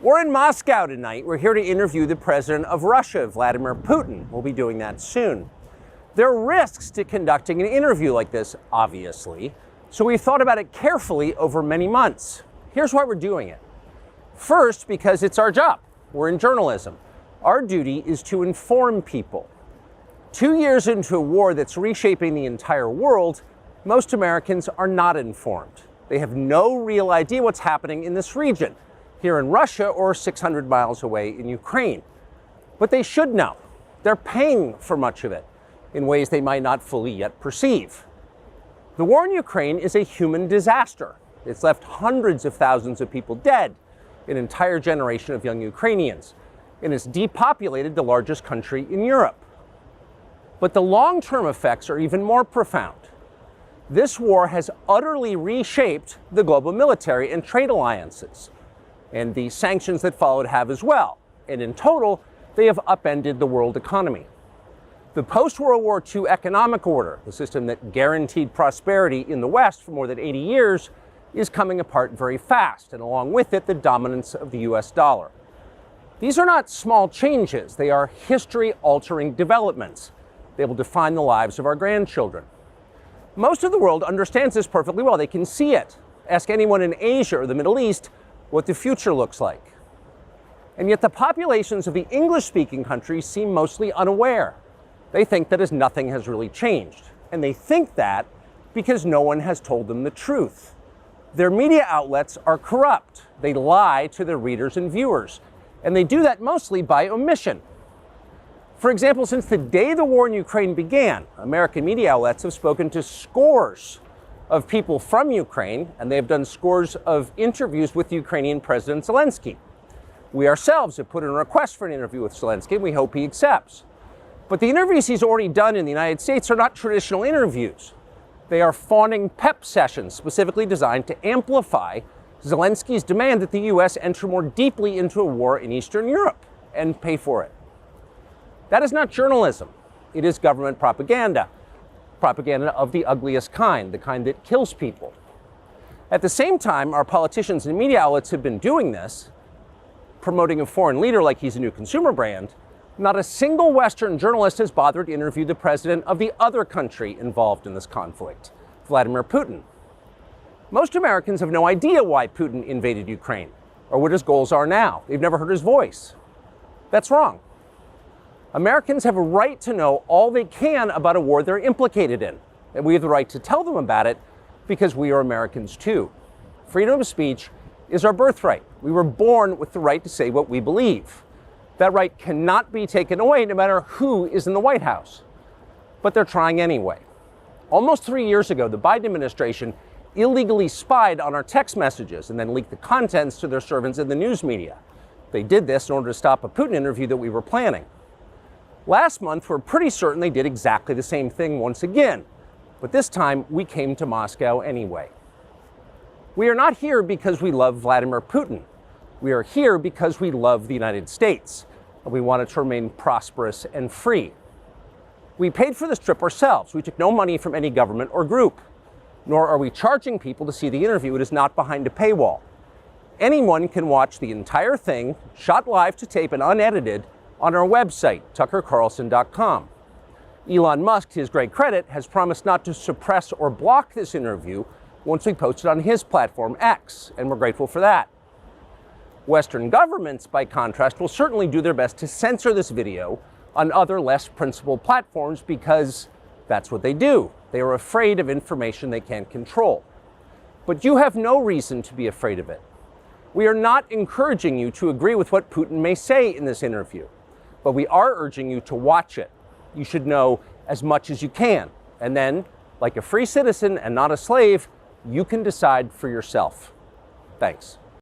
We're in Moscow tonight. We're here to interview the president of Russia, Vladimir Putin. We'll be doing that soon. There are risks to conducting an interview like this, obviously, so we thought about it carefully over many months. Here's why we're doing it. First, because it's our job. We're in journalism. Our duty is to inform people. 2 years into a war that's reshaping the entire world, most Americans are not informed. They have no real idea what's happening in this region, here in Russia or 600 miles away in Ukraine. But they should know. They're paying for much of it in ways they might not fully yet perceive. The war in Ukraine is a human disaster. It's left hundreds of thousands of people dead, an entire generation of young Ukrainians, and it's depopulated the largest country in Europe. But the long-term effects are even more profound. This war has utterly reshaped the global military and trade alliances, and the sanctions that followed have as well. And in total, they have upended the world economy. The post-World War II economic order, the system that guaranteed prosperity in the West for more than 80 years, is coming apart very fast, and along with it, the dominance of the US dollar. These are not small changes. They are history-altering developments. They will define the lives of our grandchildren. Most of the world understands this perfectly well. They can see it. Ask anyone in Asia or the Middle East what the future looks like. And yet the populations of the English-speaking countries seem mostly unaware. They think that as nothing has really changed. And they think that because no one has told them the truth. Their media outlets are corrupt. They lie to their readers and viewers. And they do that mostly by omission. For example, since the day the war in Ukraine began, American media outlets have spoken to scores of people from Ukraine, and they have done scores of interviews with Ukrainian President Zelensky. We ourselves have put in a request for an interview with Zelensky, and we hope he accepts. But the interviews he's already done in the United States are not traditional interviews. They are fawning pep sessions specifically designed to amplify Zelensky's demand that the U.S. enter more deeply into a war in Eastern Europe and pay for it. That is not journalism. It is government propaganda. Propaganda of the ugliest kind, the kind that kills people. At the same time, our politicians and media outlets have been doing this, promoting a foreign leader like he's a new consumer brand. Not a single Western journalist has bothered to interview the president of the other country involved in this conflict, Vladimir Putin. Most Americans have no idea why Putin invaded Ukraine or what his goals are now. They've never heard his voice. That's wrong. Americans have a right to know all they can about a war they're implicated in, and we have the right to tell them about it because we are Americans too. Freedom of speech is our birthright. We were born with the right to say what we believe. That right cannot be taken away no matter who is in the White House. But they're trying anyway. Almost 3 years ago, the Biden administration illegally spied on our text messages and then leaked the contents to their servants in the news media. They did this in order to stop a Putin interview that we were planning. Last month, we're pretty certain they did exactly the same thing once again, but this time we came to Moscow anyway. We are not here because we love Vladimir Putin. We are here because we love the United States, and we want it to remain prosperous and free. We paid for this trip ourselves. We took no money from any government or group, nor are we charging people to see the interview. It is not behind a paywall. Anyone can watch the entire thing, shot live to tape and unedited, on our website, tuckercarlson.com. Elon Musk, to his great credit, has promised not to suppress or block this interview once we post it on his platform, X, and we're grateful for that. Western governments, by contrast, will certainly do their best to censor this video on other less principled platforms because that's what they do. They are afraid of information they can't control. But you have no reason to be afraid of it. We are not encouraging you to agree with what Putin may say in this interview, but we are urging you to watch it. You should know as much as you can. And then, like a free citizen and not a slave, you can decide for yourself. Thanks.